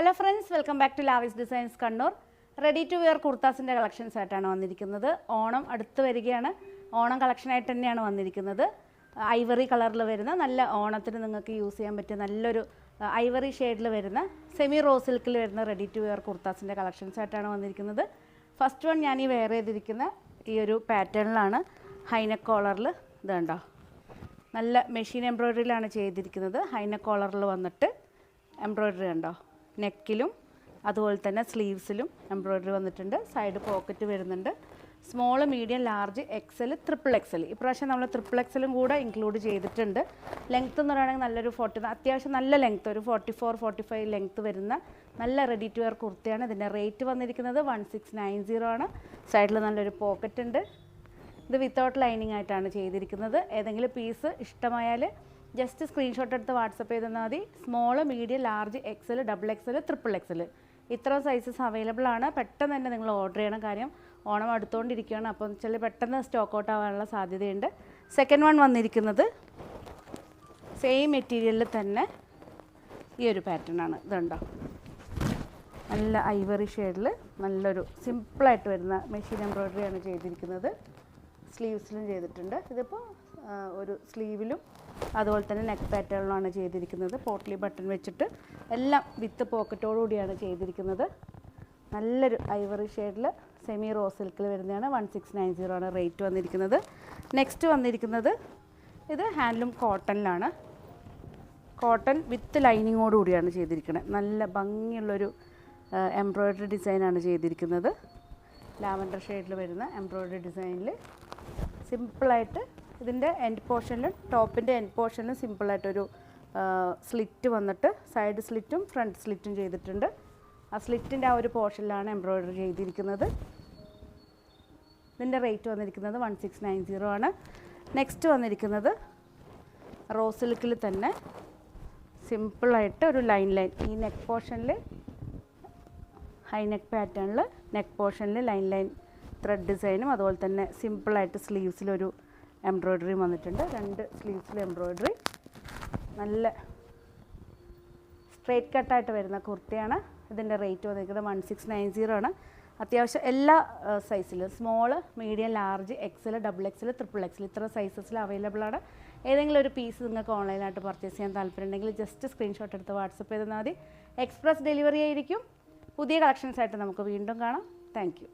Hello friends, welcome back to Lavis designs Kannur. Ready to wear കുർത്താസിൻ്റെ collections ആയിട്ടാണ് വന്നിരിക്കുന്നത്. ഓണം അടുത്ത് വരികയാണ്. ഓണം കളക്ഷനായിട്ട് തന്നെയാണ് വന്നിരിക്കുന്നത്. ഐവറി കളറിൽ വരുന്ന നല്ല ഓണത്തിന് നിങ്ങൾക്ക് യൂസ് ചെയ്യാൻ പറ്റിയ നല്ലൊരു ഐവറി ഷെയ്ഡിൽ വരുന്ന സെമി റോസ് സിൽക്കിൽ വരുന്ന റെഡി ടു വെയർ കുർത്താസിൻ്റെ കളക്ഷൻസ് ആയിട്ടാണ് വന്നിരിക്കുന്നത്. ഫസ്റ്റ് വൺ ഞാൻ ഈ വെയർ ചെയ്തിരിക്കുന്ന ഈ ഒരു പാറ്റേണിലാണ്. ഹൈനെക്ക് കോളറിൽ ഇത് കണ്ടോ, നല്ല മെഷീൻ എംബ്രോയ്ഡറിയിലാണ് ചെയ്തിരിക്കുന്നത്. ഹൈനെക്ക് കോളറിൽ വന്നിട്ട് എംബ്രോയ്ഡറി കണ്ടോ, നെക്കിലും അതുപോലെ തന്നെ സ്ലീവ്സിലും എംബ്രോയ്ഡറി വന്നിട്ടുണ്ട്. സൈഡ് പോക്കറ്റ് വരുന്നുണ്ട്. Small, medium, large, XL, triple XL. ഇപ്രാവശ്യം നമ്മൾ ട്രിപ്പിൾ എക്സലും കൂടെ ഇൻക്ലൂഡ് ചെയ്തിട്ടുണ്ട്. ലെങ്ത്ത് എന്ന് പറയുകയാണെങ്കിൽ നല്ലൊരു അത്യാവശ്യം നല്ല ലെങ്ത്ത്, ഒരു 44-45 ലെങ്ത്ത് വരുന്ന നല്ല റെഡി ടു വെയർ കുർത്തയാണ്. ഇതിൻ്റെ റേറ്റ് വന്നിരിക്കുന്നത് 1690 ആണ്. സൈഡിൽ നല്ലൊരു പോക്കറ്റ് ഉണ്ട്. ഇത് വിത്തൗട്ട് ലൈനിങ് ആയിട്ടാണ് ചെയ്തിരിക്കുന്നത്. ഏതെങ്കിലും പീസ് ഇഷ്ടമായാൽ ജസ്റ്റ് സ്ക്രീൻഷോട്ട് എടുത്ത് വാട്സപ്പ് ചെയ്താൽ മതി. Small, medium, large, XL, double XL, triple XL ഇത്ര സൈസസ് അവൈലബിൾ ആണ്. പെട്ടെന്ന് തന്നെ നിങ്ങൾ ഓർഡർ ചെയ്യണം. കാര്യം ഓണം അടുത്തുകൊണ്ടിരിക്കുകയാണ്. അപ്പം ചില പെട്ടെന്ന് സ്റ്റോക്ക് ഔട്ട് ആവാനുള്ള സാധ്യതയുണ്ട്. സെക്കൻഡ് വൺ വന്നിരിക്കുന്നത് സെയിം മെറ്റീരിയലിൽ തന്നെ ഈ ഒരു പാറ്റേൺ ആണ്. ഇതുണ്ടോ, നല്ല ഐവറി ഷെയ്ഡിൽ നല്ലൊരു സിമ്പിളായിട്ട് വരുന്ന മെഷീൻ എംബ്രോയ്ഡറിയാണ് ചെയ്തിരിക്കുന്നത്. സ്ലീവ്സിലും ചെയ്തിട്ടുണ്ട്. ഇതിപ്പോൾ ഒരു സ്ലീവിലും അതുപോലെ തന്നെ നെക്ക് പാറ്റേണിലാണ് ചെയ്തിരിക്കുന്നത്. പോട്ട്ലി ബട്ടൺ വെച്ചിട്ട് എല്ലാം വിത്ത് പോക്കറ്റോടുകൂടിയാണ് ചെയ്തിരിക്കുന്നത്. നല്ലൊരു ഐവറി ഷെയ്ഡിൽ സെമി റോസ് സിൽക്കിൽ വരുന്നതാണ്. 1690 ആണ് റേറ്റ് വന്നിരിക്കുന്നത്. നെക്സ്റ്റ് വന്നിരിക്കുന്നത് ഇത് ഹാൻഡ്ലൂം കോട്ടണിലാണ്. കോട്ടൺ വിത്ത് ലൈനിങ്ങോടുകൂടിയാണ് ചെയ്തിരിക്കുന്നത്. നല്ല ഭംഗിയുള്ളൊരു എംബ്രോയ്ഡറി ഡിസൈനാണ് ചെയ്തിരിക്കുന്നത്. ലാവൻഡർ ഷെയ്ഡിൽ വരുന്ന എംബ്രോയ്ഡറി ഡിസൈനിൽ സിമ്പിളായിട്ട് ഇതിൻ്റെ എൻഡ് പോർഷനിലും ടോപ്പിൻ്റെ എൻഡ് പോർഷനിലും സിമ്പിളായിട്ടൊരു സ്ലിറ്റ് വന്നിട്ട് സൈഡ് സ്ലിറ്റും ഫ്രണ്ട് സ്ലിറ്റും ചെയ്തിട്ടുണ്ട്. ആ സ്ലിറ്റിൻ്റെ ആ ഒരു പോർഷനിലാണ് എംബ്രോയ്ഡറി ചെയ്തിരിക്കുന്നത്. ഇതിൻ്റെ റേറ്റ് വന്നിരിക്കുന്നത് 1690 ആണ്. നെക്സ്റ്റ് വന്നിരിക്കുന്നത് റോസ് സിൽക്കിൽ തന്നെ സിമ്പിളായിട്ട് ഒരു ലൈൻ ഈ നെക്ക് പോർഷനിൽ ഹൈ നെക്ക് പാറ്റേണിൽ നെക്ക് പോർഷനിൽ ലൈൻ ത്രെഡ് ഡിസൈനും അതുപോലെ തന്നെ സിമ്പിളായിട്ട് സ്ലീവ്സിലൊരു എംബ്രോയ്ഡറിയും വന്നിട്ടുണ്ട്. രണ്ട് സ്ലീവ്സിൽ എംബ്രോയ്ഡറി. നല്ല സ്ട്രെയിറ്റ് കട്ടായിട്ട് വരുന്ന കുർത്തിയാണ്. ഇതിൻ്റെ റേറ്റ് വന്നിരിക്കുന്നത് 1690 ആണ്. അത്യാവശ്യം എല്ലാ സൈസിലും small, medium, large, XL, double XL, triple XL ഇത്ര സൈസസിൽ അവൈലബിൾ ആണ്. ഏതെങ്കിലും ഒരു പീസ് നിങ്ങൾക്ക് ഓൺലൈനായിട്ട് പർച്ചേസ് ചെയ്യാൻ താല്പര്യമുണ്ടെങ്കിൽ ജസ്റ്റ് സ്ക്രീൻഷോട്ട് എടുത്ത് വാട്സപ്പ് ചെയ്താൽ മതി. എക്സ്പ്രസ് ഡെലിവറി ആയിരിക്കും. പുതിയ കളക്ഷൻസ് ആയിട്ട് നമുക്ക് വീണ്ടും കാണാം. Thank you.